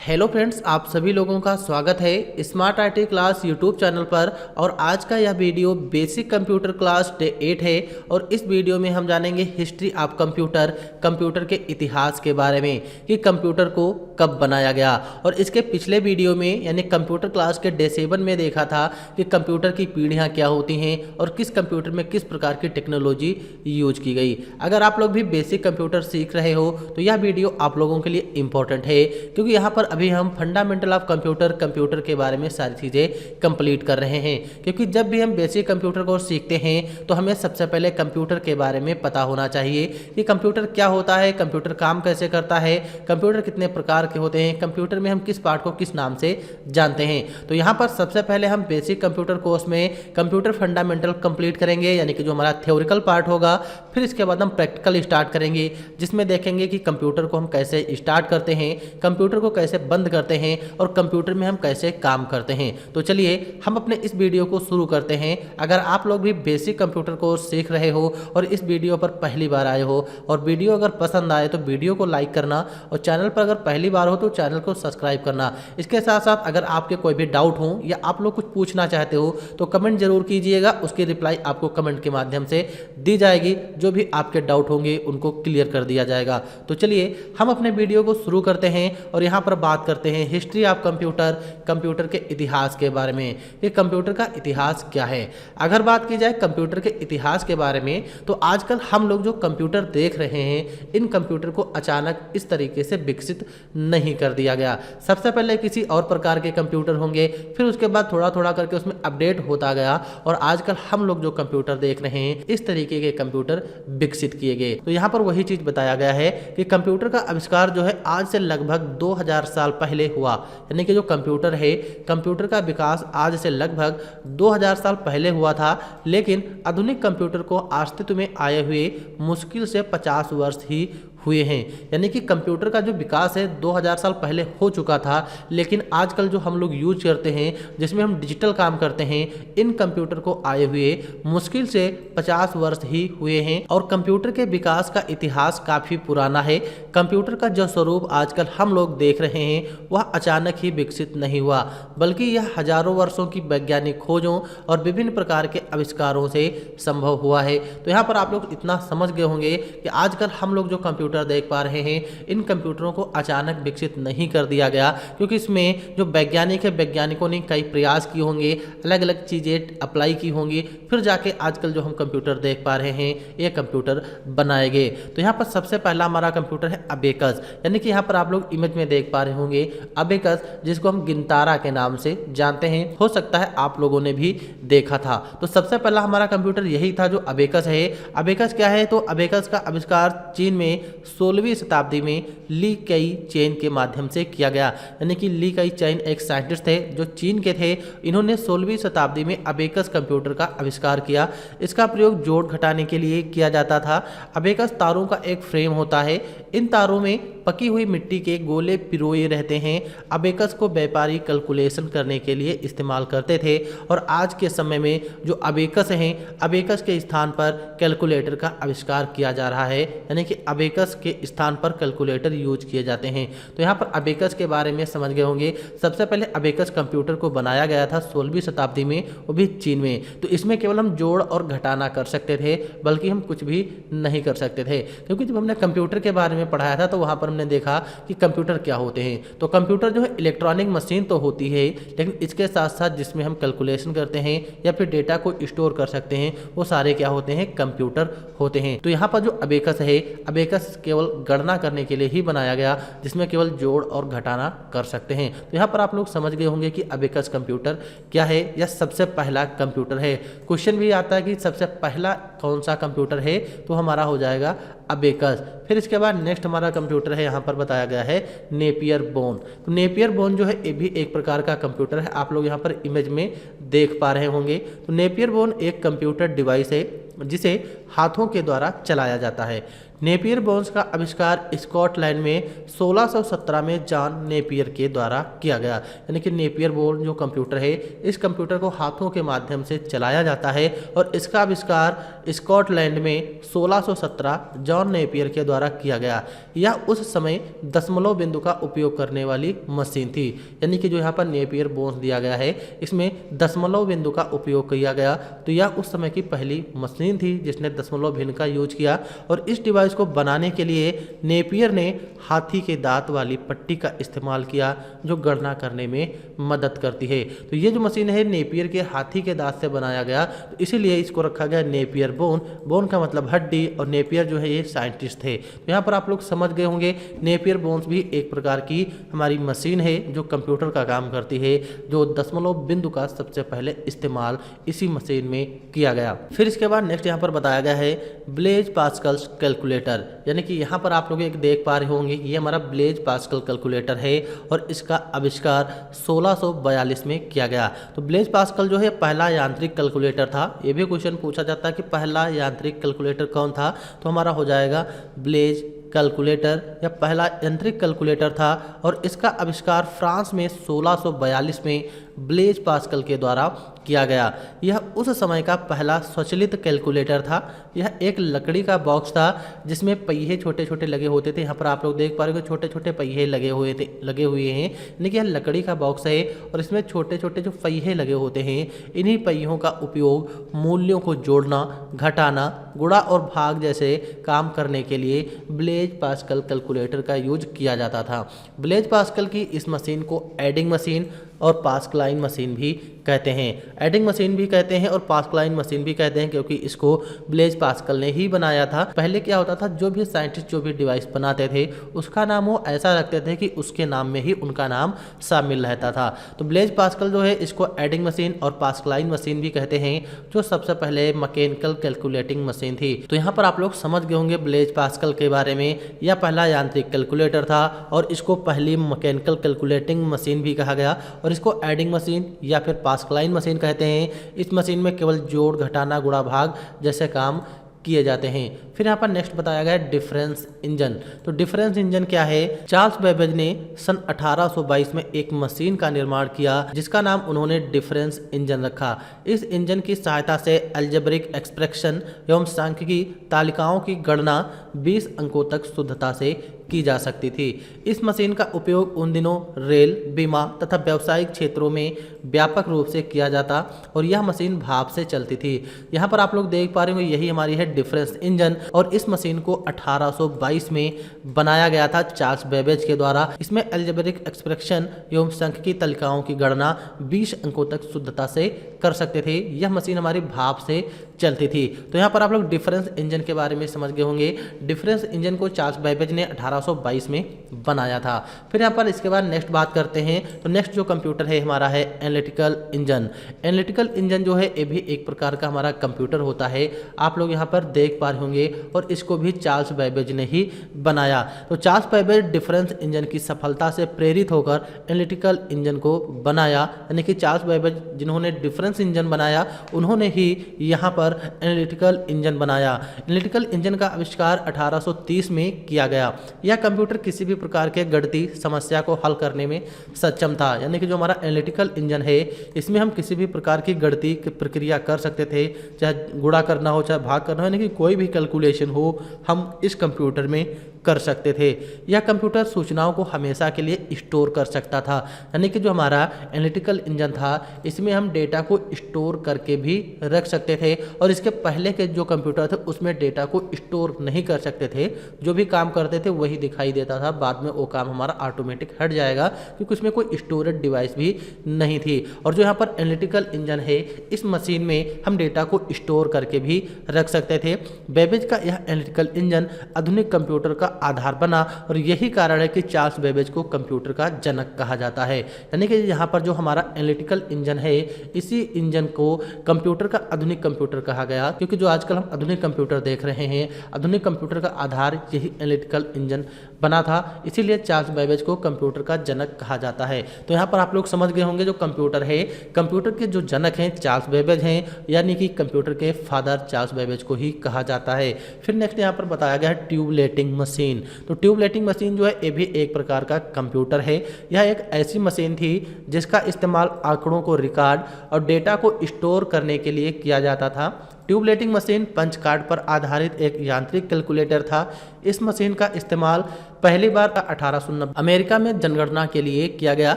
Hello friends, आप सभी लोगों का स्वागत है smart IT class YouTube channel पर। और आज का यह video basic computer class day 8 है। और इस वीडियो में हम जानेंगे हिस्ट्री ऑफ कंप्यूटर, कंप्यूटर के इतिहास के बारे में कि कंप्यूटर को कब बनाया गया। और इसके पिछले वीडियो में यानी कंप्यूटर क्लास के डे 7 में देखा था कि कंप्यूटर की पीढ़ियाँ क्या होती हैं और किस कंप्यूटर में किस प्रकार की टेक्नोलॉजी यूज की गई। अगर आप लोग भी बेसिक कंप्यूटर सीख रहे हो तो यह वीडियो आप लोगों के लिए इम्पोर्टेंट है, क्योंकि यहाँ पर अभी हम फंडामेंटल ऑफ कंप्यूटर के बारे में सारी चीज़ें कंप्लीट कर रहे हैं। क्योंकि जब भी हम बेसिक कंप्यूटर को सीखते हैं तो हमें सबसे पहले कंप्यूटर के बारे में पता होना चाहिए कि कंप्यूटर क्या होता है, कंप्यूटर काम कैसे करता है, कंप्यूटर कितने प्रकार के होते हैं, कंप्यूटर में हम किस पार्ट को किस नाम से जानते हैं। तो यहाँ पर सबसे पहले हम बेसिक कंप्यूटर कोर्स में कंप्यूटर फंडामेंटल कंप्लीट करेंगे, यानी कि जो हमारा थ्योरिकल पार्ट होगा। फिर इसके बाद हम प्रैक्टिकल स्टार्ट करेंगे, जिसमें देखेंगे कि कंप्यूटर को हम कैसे स्टार्ट करते हैं, कंप्यूटर को कैसे बंद करते हैं और कंप्यूटर में हम कैसे काम करते हैं। तो चलिए हम अपने इस वीडियो को शुरू करते हैं। अगर आप लोग भी बेसिक कंप्यूटर को सीख रहे हो और इस वीडियो पर पहली बार आए हो और वीडियो अगर पसंद आए तो वीडियो को लाइक करना, और चैनल पर अगर पहली बार हो तो चैनल को सब्सक्राइब करना। इसके साथ साथ अगर आपके कोई भी डाउट हो या आप लोग कुछ पूछना चाहते हो तो कमेंट जरूर कीजिएगा, उसकी रिप्लाई आपको कमेंट के माध्यम से दी जाएगी। जो भी आपके डाउट होंगे उनको क्लियर कर दिया जाएगा। तो चलिए हम अपने वीडियो को शुरू करते हैं और यहाँ पर बात करते हैं हिस्ट्री ऑफ कंप्यूटर, कंप्यूटर के इतिहास के बारे में कि कंप्यूटर का इतिहास क्या है। अगर बात की जाए कंप्यूटर के इतिहास के बारे में तो आजकल हम लोग जो कंप्यूटर देख रहे हैं, इन कंप्यूटर को अचानक इस तरीके से विकसित नहीं कर दिया गया। सबसे पहले किसी और प्रकार के कंप्यूटर होंगे, फिर उसके बाद थोड़ा थोड़ा करके उसमें अपडेट होता गया और आजकल हम लोग जो कंप्यूटर देख रहे हैं इस तरीके के कंप्यूटर विकसित किए गए। तो यहाँ पर वही चीज बताया गया है कि कंप्यूटर का आविष्कार जो है आज से लगभग 2000 साल पहले हुआ। यानी कि जो कंप्यूटर है, कंप्यूटर का विकास आज से लगभग 2000 साल पहले हुआ था, लेकिन आधुनिक कंप्यूटर को अस्तित्व में आए हुए मुश्किल से 50 वर्ष ही हुए हैं। यानी कि कंप्यूटर का जो विकास है 2000 साल पहले हो चुका था, लेकिन आजकल जो हम लोग यूज करते हैं जिसमें हम डिजिटल काम करते हैं, इन कंप्यूटर को आए हुए मुश्किल से 50 वर्ष ही हुए हैं। और कंप्यूटर के विकास का इतिहास काफ़ी पुराना है। कंप्यूटर का जो स्वरूप आजकल हम लोग देख रहे हैं वह अचानक ही विकसित नहीं हुआ, बल्कि यह हजारों वर्षों की वैज्ञानिक खोजों और विभिन्न प्रकार के आविष्कारों से संभव हुआ है। तो यहाँ पर आप लोग इतना समझ गए होंगे कि आजकल हम लोग जो कंप्यूटर देख पा रहे हैं, इन कंप्यूटरों को अचानक विकसित नहीं कर दिया गया, क्योंकि इसमें जो वैज्ञानिक है, वैज्ञानिकों ने कई प्रयास किए होंगे, अलग अलग चीज़ें अप्लाई की होंगी, फिर जाके आजकल जो हम कंप्यूटर देख पा रहे हैं ये कंप्यूटर बनाए गए। तो यहाँ पर सबसे पहला हमारा कंप्यूटर है अबेकस, यानी कि यहाँ पर आप लोग इमेज में देख पा रहे होंगे अबेकस, जिसको हम गिनतारा के नाम से जानते हैं। हो सकता है आप लोगों ने भी देखा था। तो सबसे पहला हमारा कंप्यूटर यही था जो अबेकस है। अबेकस क्या है? तो अबेकस का आविष्कार चीन में 16वीं शताब्दी में ली कई चेन के माध्यम से किया गया। यानी कि ली कई चेन एक साइंटिस्ट थे जो चीन के थे। इन्होंने 16वीं शताब्दी में अबेकस कंप्यूटर का आविष्कार किया। इसका प्रयोग जोड़ घटाने के लिए किया जाता था। अबेकस तारों का एक फ्रेम होता है। इन तारों में पकी हुई मिट्टी के गोले पिरोए रहते हैं। अबेकस को व्यापारी कैलकुलेशन करने के लिए इस्तेमाल करते थे। और आज के समय में जो अबेकस हैं, अबेकस के स्थान पर कैलकुलेटर का आविष्कार किया जा रहा है। यानी कि अबेकस के स्थान पर कैलकुलेटर यूज किए जाते हैं। तो यहाँ पर अबेकस के बारे में समझ गए होंगे। सबसे पहले अबेकस कंप्यूटर को बनाया गया था 16वीं शताब्दी में, वो भी चीन में। तो इसमें केवल हम जोड़ और घटाना कर सकते थे, बल्कि हम कुछ भी नहीं कर सकते थे। क्योंकि जब हमने कंप्यूटर के बारे में पढ़ाया था तो वहाँ पर हमने देखा कि कंप्यूटर क्या होते हैं। तो कंप्यूटर जो है इलेक्ट्रॉनिक मशीन तो होती है, लेकिन इसके साथ साथ जिसमें हम कैलकुलेशन करते हैं या फिर डेटा को स्टोर कर सकते हैं, वो सारे क्या होते हैं? कंप्यूटर होते हैं। तो यहाँ पर जो अबेकस है, अबेकस केवल गणना करने के लिए ही बनाया गया, जिसमें केवल जोड़ और घटाना कर सकते हैं। तो यहाँ पर आप लोग समझ गए होंगे कि अबेकस कंप्यूटर क्या है। यह सबसे पहला कंप्यूटर है। क्वेश्चन भी आता है कि सबसे पहला कौन सा कंप्यूटर है, तो हमारा हो जाएगा अबेकस। फिर इसके बाद नेक्स्ट हमारा कंप्यूटर है, यहाँ पर बताया गया है नेपियर बोन। तो नेपियर बोन जो है ये भी एक प्रकार का कंप्यूटर है। आप लोग यहाँ पर इमेज में देख पा रहे होंगे। तो नेपियर बोन एक कंप्यूटर डिवाइस है जिसे हाथों के द्वारा चलाया जाता है। नेपियर बोन्स का आविष्कार स्कॉटलैंड में 1617 में जॉन नेपियर के द्वारा किया गया। यानी कि नेपियर बोन जो कंप्यूटर है, इस कंप्यूटर को हाथों के माध्यम से चलाया जाता है और इसका आविष्कार स्कॉटलैंड में 1617 जॉन नेपियर के द्वारा किया गया। यह उस समय दशमलव बिंदु का उपयोग करने वाली मशीन थी। यानी कि जो यहाँ पर नेपियर बोन्स दिया गया है, इसमें दशमलव बिंदु का उपयोग किया गया। तो यह उस समय की पहली मशीन थी जिसने दशमलव भिन्न का यूज किया। और इस डिवाइस को बनाने के लिए नेपियर ने हाथी के दांत वाली पट्टी का इस्तेमाल किया, जो गणना करने में मदद करती है। तो ये जो मशीन है नेपियर के हाथी के दांत से बनाया गया, तो इसीलिए इसको रखा गया नेपियर बोन। बोन का मतलब हड्डी, और नेपियर जो है ये साइंटिस्ट थे। तो यहाँ पर आप लोग समझ गए होंगे, नेपियर बोन्स भी एक प्रकार की हमारी मशीन है जो कंप्यूटर का काम करती है, जो दशमलव बिंदु का सबसे पहले इस्तेमाल इसी मशीन में किया गया। फिर इसके बाद नेक्स्ट यहाँ पर बताया गया है ब्लेज पास्कल कैलकुलेटर। यानी कि यहाँ पर आप लोग एक देख पा रहे होंगे, ये हमारा ब्लेज पास्कल कैलकुलेटर है और इसका आविष्कार 1642 में किया गया। तो ब्लेज पास्कल जो है पहला यांत्रिक कैलकुलेटर था। ये भी क्वेश्चन पूछा जाता है कि पहला यांत्रिक कैलकुलेटर कौन था, तो हमारा हो जाएगा ब्लेज कैलकुलेटर, या पहला यांत्रिक कैलकुलेटर था। और इसका आविष्कार फ्रांस में 1642 में ब्लेज पास्कल के द्वारा किया गया। यह उस समय का पहला स्वचालित कैलकुलेटर था। यह एक लकड़ी का बॉक्स था जिसमें पहिए छोटे छोटे लगे होते थे। यहाँ पर आप लोग देख पा रहे हो छोटे छोटे पहिए लगे हुए हैं। यानी कि यह लकड़ी का बॉक्स है और इसमें छोटे छोटे जो पहिए लगे होते हैं, इन्हीं पहियों का उपयोग मूल्यों को जोड़ना, घटाना, गुणा और भाग जैसे काम करने के लिए ब्लेज पास्कल कैलकुलेटर का यूज किया जाता था। ब्लेज पास्कल की इस मशीन को एडिंग मशीन और पास्कलाइन मशीन भी कहते हैं। एडिंग मशीन भी कहते हैं और पास्कलाइन मशीन भी कहते हैं, क्योंकि इसको ब्लेज पास्कल ने ही बनाया था। पहले क्या होता था, जो भी साइंटिस्ट जो भी डिवाइस बनाते थे उसका नाम वो ऐसा रखते थे कि उसके नाम में ही उनका नाम शामिल रहता था। तो ब्लेज पास्कल जो है इसको एडिंग मशीन और पास्कलाइन मशीन भी कहते हैं, जो सबसे पहले मैकेनिकल कैलकुलेटिंग मशीन थी। तो यहाँ पर आप लोग समझ गए होंगे ब्लेज पास्कल के बारे में। यह पहला यांत्रिक कैलकुलेटर था और इसको पहली मैकेनिकल कैलकुलेटिंग मशीन भी कहा गया, और इसको एडिंग मशीन या फिर पास्कलाइन मशीन कहते हैं। इस मशीन में केवल जोड़, घटाना, गुणा, भाग जैसे काम किए जाते हैं। फिर यहाँ पर नेक्स्ट बताया गया है डिफरेंस इंजन। तो डिफरेंस इंजन क्या है? चार्ल्स बेबेज ने सन 1822 में एक मशीन का निर्माण किया जिसका नाम उन्होंने डिफरेंस इंजन रखा। इस इंजन की सहायता से अलजेब्रिक एक्सप्रेशन एवं सांख्यिकी तालिकाओं की गणना 20 अंकों तक शुद्धता से की जा सकती थी। इस मशीन का उपयोग उन दिनों रेल, बीमा तथा व्यावसायिक क्षेत्रों में व्यापक रूप से किया जाता और यह मशीन भाप से चलती थी। यहाँ पर आप लोग देख पा रहे होंगे, यही हमारी है डिफरेंस इंजन, और इस मशीन को 1822 में बनाया गया था चार्ल्स बेबेज के द्वारा। इसमें अलजेब्रिक एक्सप्रेशन एवं सांख्यिकी तालिकाओं की गणना 20 अंकों तक शुद्धता से कर सकते थे। यह मशीन हमारी भाप से चलती थी। तो यहाँ पर आप लोग डिफरेंस इंजन के बारे में समझ गए होंगे। डिफरेंस इंजन को चार्ल्स बेबेज ने 1822 में बनाया था। फिर यहाँ पर इसके बाद नेक्स्ट बात करते हैं। तो नेक्स्ट जो कंप्यूटर है हमारा है एनालिटिकल इंजन। एनालिटिकल इंजन जो है ये भी एक प्रकार का हमारा कंप्यूटर होता है, आप लोग यहाँ पर देख पा रहे होंगे, और इसको भी चार्ल्स बेबेज ने ही बनाया। तो चार्ल्स बेबेज डिफरेंस इंजन की सफलता से प्रेरित होकर एनालिटिकल इंजन को बनाया। यानी कि चार्ल्स बेबेज जिन्होंने डिफरेंस इंजन बनाया, उन्होंने ही यहाँ पर एनालिटिकल इंजन बनाया। एनालिटिकल इंजन का आविष्कार 1830 में किया गया। यह कंप्यूटर किसी भी प्रकार के गणितीय समस्या को हल करने में सक्षम था। यानी कि जो हमारा एनालिटिकल इंजन है, इसमें हम किसी भी प्रकार की गणितीय प्रक्रिया कर सकते थे, चाहे गुणा करना हो, चाहे भाग करना हो, यानी कि कोई भी कैलकुलेशन हो हम इस कंप्यूटर में कर सकते थे। यह कंप्यूटर सूचनाओं को हमेशा के लिए स्टोर कर सकता था। यानी कि जो हमारा एनालिटिकल इंजन था, इसमें हम डेटा को स्टोर करके भी रख सकते थे, और इसके पहले के जो कंप्यूटर थे उसमें डेटा को स्टोर नहीं कर सकते थे। जो भी काम करते थे वही दिखाई देता था, बाद में वो काम हमारा ऑटोमेटिक हट जाएगा, क्योंकि उसमें कोई स्टोरेज डिवाइस भी नहीं थी। और जो यहाँ पर एनालिटिकल इंजन है, इस मशीन में हम डेटा को स्टोर करके भी रख सकते थे। बेबेज का यह एनालिटिकल इंजन आधुनिक कंप्यूटर का आधार बना, और यही कारण है कि चार्ल्स बेबेज को कंप्यूटर का जनक कहा जाता है। यानी कि यहाँ पर जो हमारा एनालिटिकल इंजन है, इसी इंजन को कंप्यूटर का आधुनिक कंप्यूटर कहा गया, क्योंकि जो आजकल हम आधुनिक कंप्यूटर देख रहे हैं, आधुनिक कंप्यूटर का आधार यही एनालिटिकल इंजन बना था, इसीलिए चार्ल्स बेबेज को कंप्यूटर का जनक कहा जाता है। तो यहाँ पर आप लोग समझ गए होंगे जो कंप्यूटर है, कंप्यूटर के जो जनक हैं चार्ल्स बेबेज हैं, यानी कि कंप्यूटर के फादर चार्ल्स बेबेज को ही कहा जाता है। फिर नेक्स्ट यहाँ पर बताया गया है ट्यूबलेटिंग मशीन। तो ट्यूबलेटिंग मशीन जो है ये भी एक प्रकार का कंप्यूटर है। यह एक ऐसी मशीन थी जिसका इस्तेमाल आंकड़ों को रिकॉर्ड और डेटा को स्टोर करने के लिए किया जाता था। ट्यूबलेटिंग मशीन पंच कार्ड पर आधारित एक यांत्रिक कैलकुलेटर था। इस मशीन का इस्तेमाल पहली बार 1890 अमेरिका में जनगणना के लिए किया गया।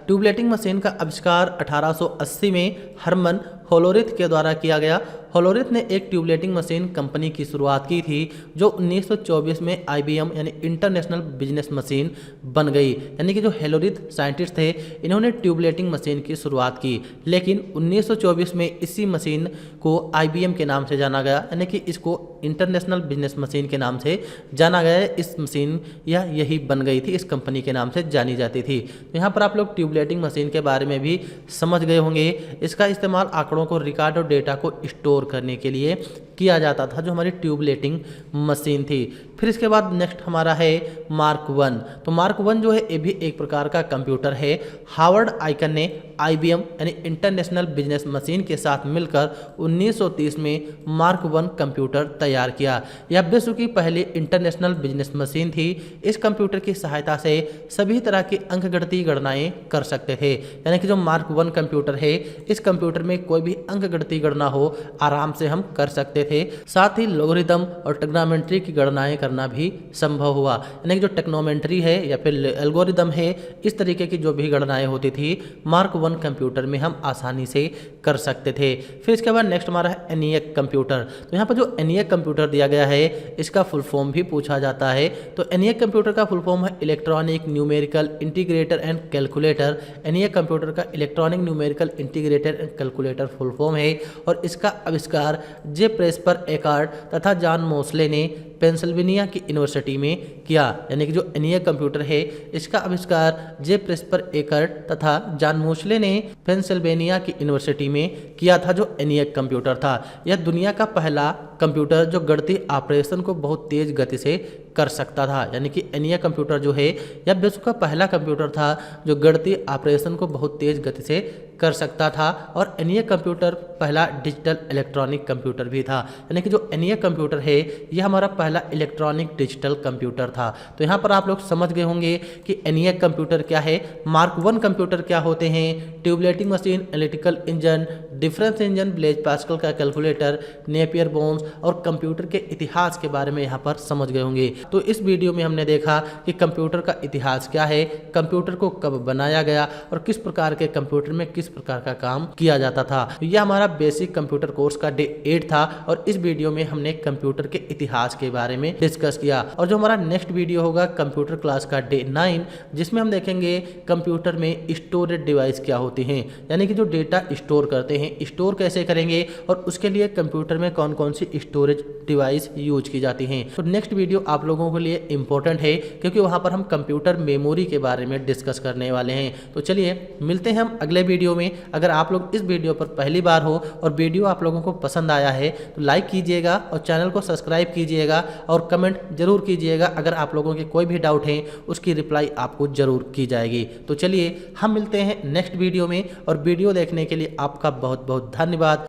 ट्यूबलेटिंग मशीन का आविष्कार 1880 में हरमन होलोरिथ के द्वारा किया गया। होलोरिथ ने एक ट्यूबलेटिंग मशीन कंपनी की शुरुआत की थी जो 1924 में IBM यानी इंटरनेशनल बिजनेस मशीन बन गई। यानी कि जो होलोरिथ साइंटिस्ट थे इन्होंने ट्यूबलेटिंग मशीन की शुरुआत की, लेकिन 1924 में इसी मशीन को IBM के नाम से जाना गया, यानी कि इसको इंटरनेशनल बिजनेस मशीन के नाम से जाना गया। इस मशीन यही बन गई थी, इस कंपनी के नाम से जानी जाती थी। तो यहाँ पर आप लोग ट्यूबलेटिंग मशीन के बारे में भी समझ गए होंगे। इसका इस्तेमाल आंकड़ों को रिकॉर्ड और डेटा को स्टोर करने के लिए किया जाता था, जो हमारी ट्यूबलेटिंग मशीन थी। फिर इसके बाद नेक्स्ट हमारा है मार्क 1। तो मार्क 1 जो है ये भी एक प्रकार का कंप्यूटर है। हार्वर्ड आइकन ने IBM यानी इंटरनेशनल बिजनेस मशीन के साथ मिलकर 1930 में मार्क 1 कंप्यूटर तैयार किया। यह विश्व की पहली इंटरनेशनल बिजनेस मशीन थी। इस कंप्यूटर की सहायता से सभी तरह की अंकगणितीय गणनाएं कर सकते थे। यानी कि जो मार्क 1 कंप्यूटर है, इस कंप्यूटर में कोई भी अंकगणितीय गणना हो आराम से हम कर सकते थे। साथ ही लोगरिथम और ट्रिग्नोमेट्री की गणनाएं करना भी संभव हुआ। यानी कि जो टेक्नोमेट्री है या फिर एल्गोरिदम है, इस तरीके की जो भी गणनाएं होती थी मार्क 1 कंप्यूटर में हम आसानी से कर सकते थे। फिर इसके बाद नेक्स्ट हमारा है ENIAC कंप्यूटर। तो यहाँ पर जो ENIAC कंप्यूटर दिया गया है इसका फुल फॉर्म भी पूछा जाता है। तो ENIAC कंप्यूटर का फुल फॉर्म है electronic numerical integrator and calculator. ENIAC computer का electronic numerical integrator and calculator full form है और इसका आविष्कार जे प्रेस्पर एकार्ड तथा जॉन मोस्ले ने पेंसिल्वेनिया की यूनिवर्सिटी में किया। यानी कि जो ENIAC कंप्यूटर है इसका आविष्कार जे प्रेस्पर एकार्ड तथा जॉन मोस्ले ने पेंसिल्वेनिया की यूनिवर्सिटी में किया था, जो ENIAC कंप्यूटर था। यह दुनिया का पहला कंप्यूटर जो गणितीय ऑपरेशन को बहुत तेज गति से कर सकता था। यानी कि ENIAC कंप्यूटर जो है यह विश्व का पहला कंप्यूटर था जो गणितीय ऑपरेशन को बहुत तेज गति से कर सकता था। और ENIAC कंप्यूटर पहला डिजिटल इलेक्ट्रॉनिक कंप्यूटर भी था। यानी कि जो ENIAC कंप्यूटर है यह हमारा पहला इलेक्ट्रॉनिक डिजिटल कंप्यूटर था। तो यहाँ पर आप लोग समझ गए होंगे कि ENIAC कंप्यूटर क्या है, मार्क 1 कंप्यूटर क्या होते हैं, tabulating machine, analytical engine, difference engine, Blaise Pascal का कैलकुलेटर, नेपियर बोन्स और कंप्यूटर के इतिहास के बारे में यहाँ पर समझ गए होंगे। तो इस वीडियो में हमने देखा कि कंप्यूटर का इतिहास क्या है, कंप्यूटर को कब बनाया गया और किस प्रकार के कंप्यूटर में किस प्रकार का काम किया जाता था। यह हमारा बेसिक कंप्यूटर कोर्स का डे 8 था और इस वीडियो में हमने कंप्यूटर के इतिहास के बारे में डिस्कस किया। और जो हमारा नेक्स्ट वीडियो होगा कंप्यूटर क्लास का डे 9, जिसमें हम देखेंगे कंप्यूटर में स्टोरेज डिवाइस क्या होती हैं, यानी कि जो डेटा स्टोर करते हैं स्टोर कैसे करेंगे और उसके लिए कंप्यूटर में कौन कौन सी स्टोरेज डिवाइस यूज की जाती हैं। तो नेक्स्ट वीडियो आप लोगों के लिए इंपॉर्टेंट है क्योंकि वहां पर हम कंप्यूटर मेमोरी के बारे में डिस्कस करने वाले हैं। तो चलिए मिलते हैं हम अगले वीडियो में। अगर आप लोग इस वीडियो पर पहली बार हो और वीडियो आप लोगों को पसंद आया है तो लाइक कीजिएगा और चैनल को सब्सक्राइब कीजिएगा और कमेंट जरूर कीजिएगा। अगर आप लोगों के कोई भी डाउट है उसकी रिप्लाई आपको जरूर की जाएगी। तो चलिए हम मिलते हैं नेक्स्ट वीडियो में और वीडियो देखने के लिए आपका बहुत बहुत धन्यवाद।